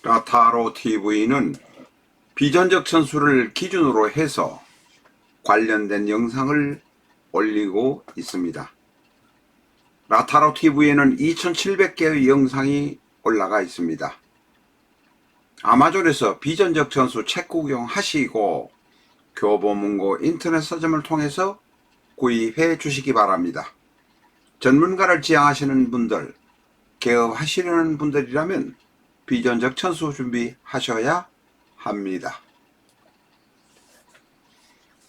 라타로 TV는 비전적 천수를 기준으로 해서 관련된 영상을 올리고 있습니다. 라타로 TV에는 2700개의 영상이 올라가 있습니다. 아마존에서 비전적 천수 책 구경하시고 교보문고 인터넷 서점을 통해서 구입해 주시기 바랍니다. 전문가를 지향하시는 분들, 개업하시려는 분들이라면 비전적 천수 준비하셔야 합니다.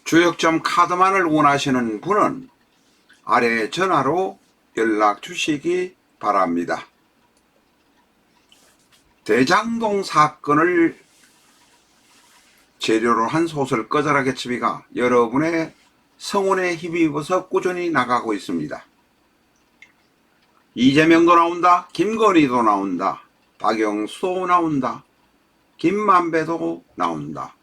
주역점 카드만을 원하시는 분은 아래 전화로 연락 주시기 바랍니다. 대장동 사건을 재료로 한 소설 꺼져라 개츠비가 여러분의 성원에 힘입어서 꾸준히 나가고 있습니다. 이재명도 나온다, 김건희도 나온다, 박영수도 나온다, 김만배도 나온다.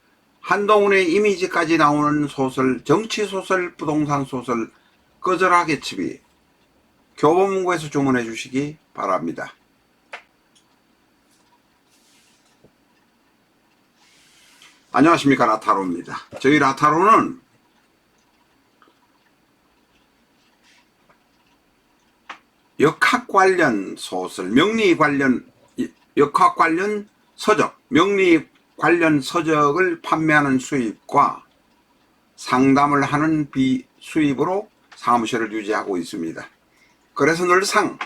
한동훈의 이미지까지 나오는 소설, 정치소설, 부동산소설 꺼져라 개츠비 교보문고에서 주문해 주시기 바랍니다. 안녕하십니까, 라타로입니다. 저희 라타로는 역학 관련 소설, 명리 관련 역학 관련 서적, 명리 관련 서적을 판매하는 수입과 상담을 하는 비수입으로 사무실을 유지하고 있습니다. 그래서 늘상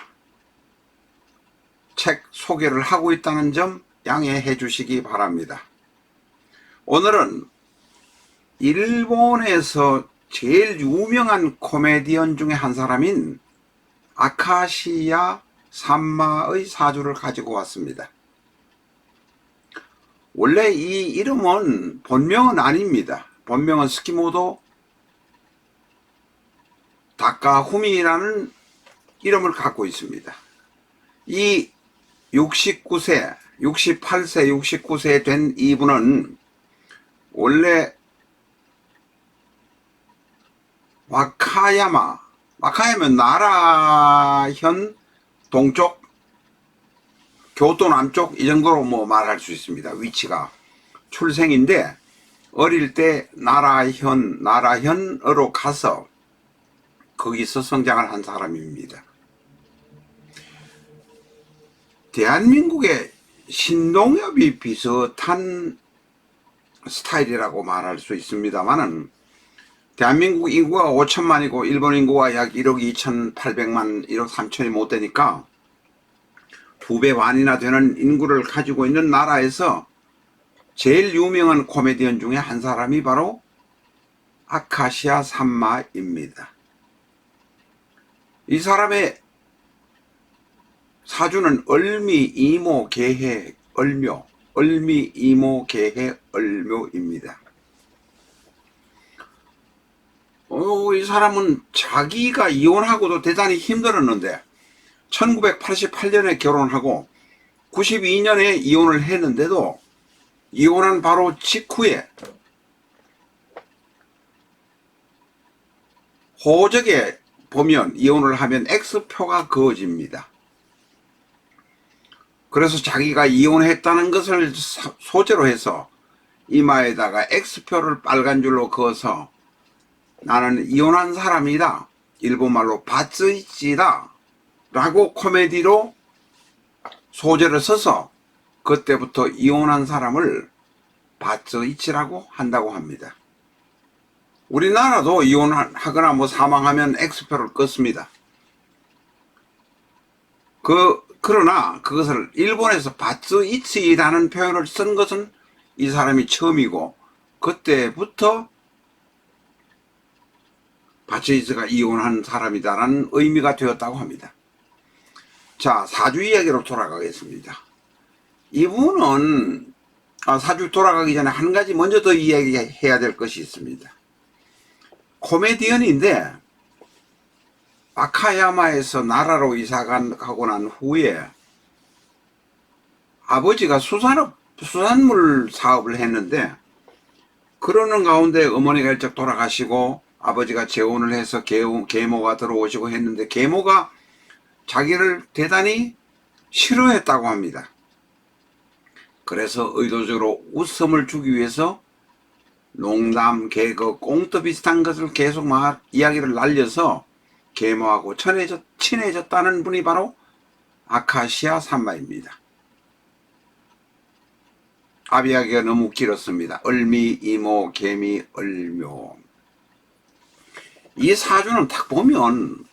책 소개를 하고 있다는 점 양해해 주시기 바랍니다. 오늘은 일본에서 제일 유명한 코미디언 중에 한 사람인 아카시야 산마의 사주를 가지고 왔습니다. 원래 이 이름은 본명은 아닙니다. 본명은 스키모토 다카후미라는 이름을 갖고 있습니다. 이 68세, 69세 된 이분은 원래 와카야마면 나라현 동쪽, 교토 남쪽 이 정도로 말할 수 있습니다. 위치가 출생인데 어릴 때 나라현으로 가서 거기서 성장을 한 사람입니다. 대한민국의 신동엽이 비슷한 스타일이라고 말할 수 있습니다만은 대한민국 인구가 5천만이고 일본 인구가 약 1억 2,800만, 1억 3천이 못 되니까 2배 반이나 되는 인구를 가지고 있는 나라에서 제일 유명한 코미디언 중에 한 사람이 바로 아카시야 산마입니다. 이 사람의 사주는 을미이모개해 을묘, 을미이모개해 을묘입니다. 이 사람은 자기가 이혼하고도 대단히 힘들었는데 1988년에 결혼하고 92년에 이혼을 했는데도 이혼한 바로 직후에 호적에 보면 이혼을 하면 X표가 그어집니다. 그래서 자기가 이혼했다는 것을 소재로 해서 이마에다가 X표를 빨간 줄로 그어서 나는 이혼한 사람이다, 일본말로 바츠이치다 라고 코미디로 소재를 써서 그때부터 이혼한 사람을 바츠이치라고 한다고 합니다. 우리나라도 이혼하거나 사망하면 X표를 껐습니다. 그러나 그것을 일본에서 바츠이치라는 표현을 쓴 것은 이 사람이 처음이고 그때부터 바츠이치가 이혼한 사람이다라는 의미가 되었다고 합니다. 자, 사주 이야기로 돌아가겠습니다. 이분은 사주 돌아가기 전에 한 가지 먼저 더 이야기해야 될 것이 있습니다. 코미디언인데 아카야마에서 나라로 이사가고 난 후에 아버지가 수산물 사업을 했는데 그러는 가운데 어머니가 일찍 돌아가시고 아버지가 재혼을 해서 계모가 들어오시고 했는데 계모가 자기를 대단히 싫어했다고 합니다. 그래서 의도적으로 웃음을 주기 위해서 농담, 개그, 꽁트 비슷한 것을 계속 이야기를 날려서 계모하고 친해졌다는 분이 바로 아카시아 산마입니다. 앞 이야기가 너무 길었습니다. 을미, 이모, 개미, 을묘. 이 사주는 딱 보면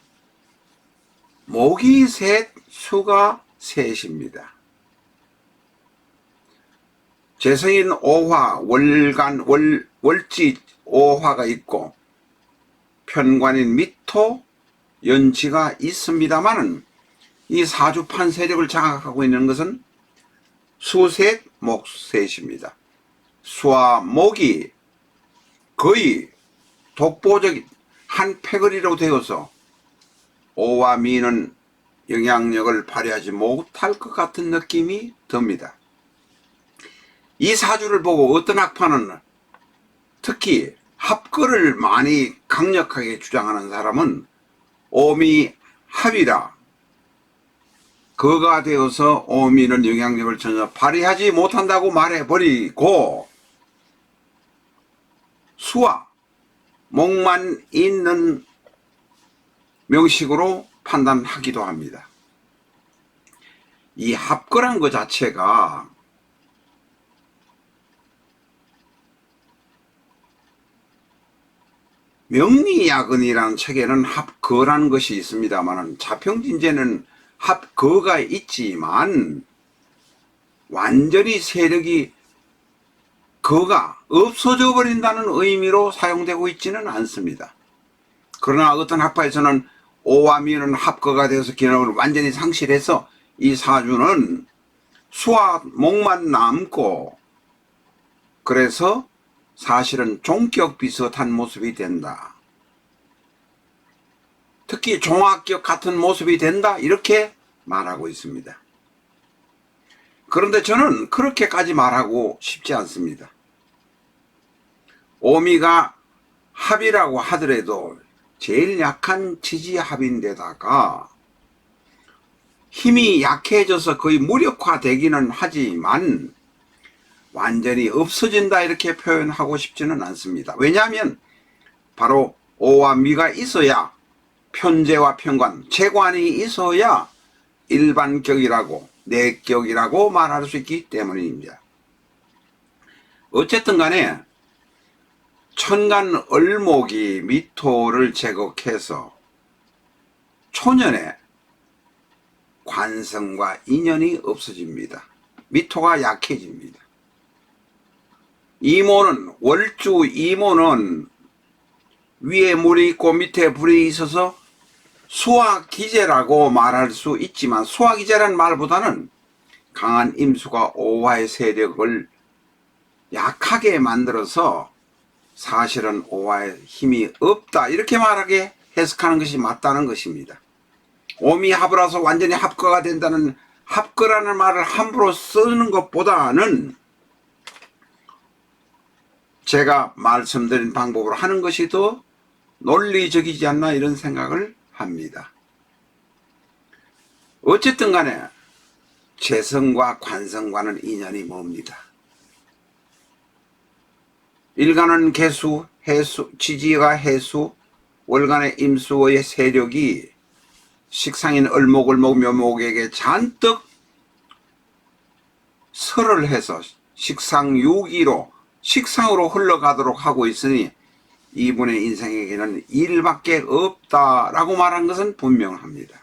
목이 셋, 수가 셋입니다. 재성인 오화, 월간, 월지 오화가 있고 편관인 미토, 연지가 있습니다만은 이 사주판 세력을 장악하고 있는 것은 수셋, 목셋입니다. 수와 목이 거의 독보적인 한 패거리로 되어서 오와 미는 영향력을 발휘하지 못할 것 같은 느낌이 듭니다. 이 사주를 보고 어떤 학파는 특히 합거를 많이 강력하게 주장하는 사람은 오미 합이라 거가 되어서 오미는 영향력을 전혀 발휘하지 못한다고 말해버리고 수와 목만 있는 명식으로 판단하기도 합니다. 이 합거란 것 자체가 명리야근이라는 책에는 합거라는 것이 있습니다만 자평진제는 합거가 있지만 완전히 세력이 거가 없어져 버린다는 의미로 사용되고 있지는 않습니다. 그러나 어떤 학파에서는 오와 미는 합거가 되어서 기능을 완전히 상실해서 이 사주는 수와 목만 남고 그래서 사실은 종격 비슷한 모습이 된다. 특히 종합격 같은 모습이 된다 이렇게 말하고 있습니다. 그런데 저는 그렇게까지 말하고 싶지 않습니다. 오미가 합이라고 하더라도 제일 약한 지지합인데다가 힘이 약해져서 거의 무력화되기는 하지만 완전히 없어진다 이렇게 표현하고 싶지는 않습니다. 왜냐하면 바로 오와 미가 있어야 편재와 편관, 재관이 있어야 일반격이라고 내격이라고 말할 수 있기 때문입니다. 어쨌든 간에 천간 을목이 미토를 제거해서 초년에 관성과 인연이 없어집니다. 미토가 약해집니다. 이모는 월주 이모는 위에 물이 있고 밑에 불이 있어서 수화기제라고 말할 수 있지만 수화기제라는 말보다는 강한 임수가 오화의 세력을 약하게 만들어서 사실은 오화의 힘이 없다 이렇게 말하게 해석하는 것이 맞다는 것입니다. 오미합이라서 완전히 합거가 된다는 합거라는 말을 함부로 쓰는 것보다는 제가 말씀드린 방법으로 하는 것이 더 논리적이지 않나 이런 생각을 합니다. 어쨌든 간에 재성과 관성과는 인연이 뭡니다. 일간은 개수, 해수, 지지가 해수, 월간의 임수의 세력이 식상인 을목, 묘목에게 잔뜩 설을 해서 식상유기로 식상으로 흘러가도록 하고 있으니 이분의 인생에게는 일밖에 없다라고 말한 것은 분명합니다.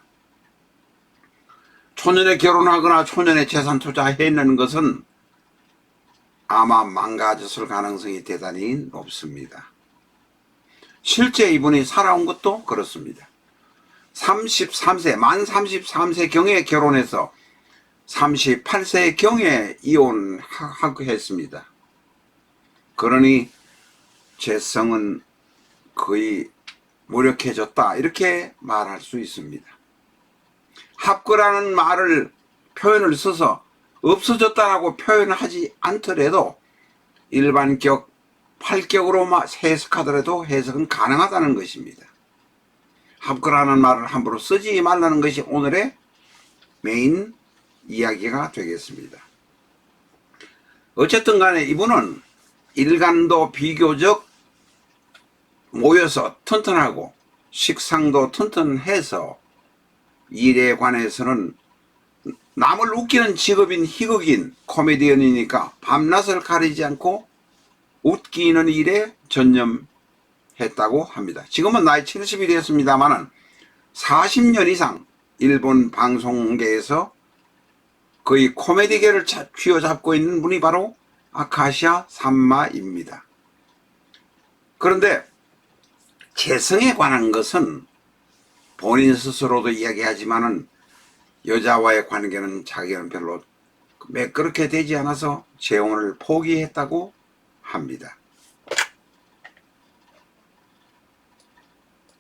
초년에 결혼하거나 초년에 재산 투자했는 것은 아마 망가졌을 가능성이 대단히 높습니다. 실제 이분이 살아온 것도 그렇습니다. 33세, 만 33세 경에 결혼해서 38세 경에 이혼하고 했습니다. 그러니 재성은 거의 무력해졌다 이렇게 말할 수 있습니다. 합거라는 표현을 써서 없어졌다라고 표현하지 않더라도 일반격 8격으로 해석하더라도 해석은 가능하다는 것입니다. 합거라는 말을 함부로 쓰지 말라는 것이 오늘의 메인 이야기가 되겠습니다. 어쨌든 간에 이분은 일간도 비교적 모여서 튼튼하고 식상도 튼튼해서 일에 관해서는 남을 웃기는 직업인 희극인 코미디언이니까 밤낮을 가리지 않고 웃기는 일에 전념했다고 합니다. 지금은 나이 70이 됐습니다만은 40년 이상 일본 방송계에서 거의 코미디계를 쥐어잡고 있는 분이 바로 아카시아 삼마입니다. 그런데 재성에 관한 것은 본인 스스로도 이야기하지만은 여자와의 관계는 자기는 별로 매끄럽게 되지 않아서 재혼을 포기했다고 합니다.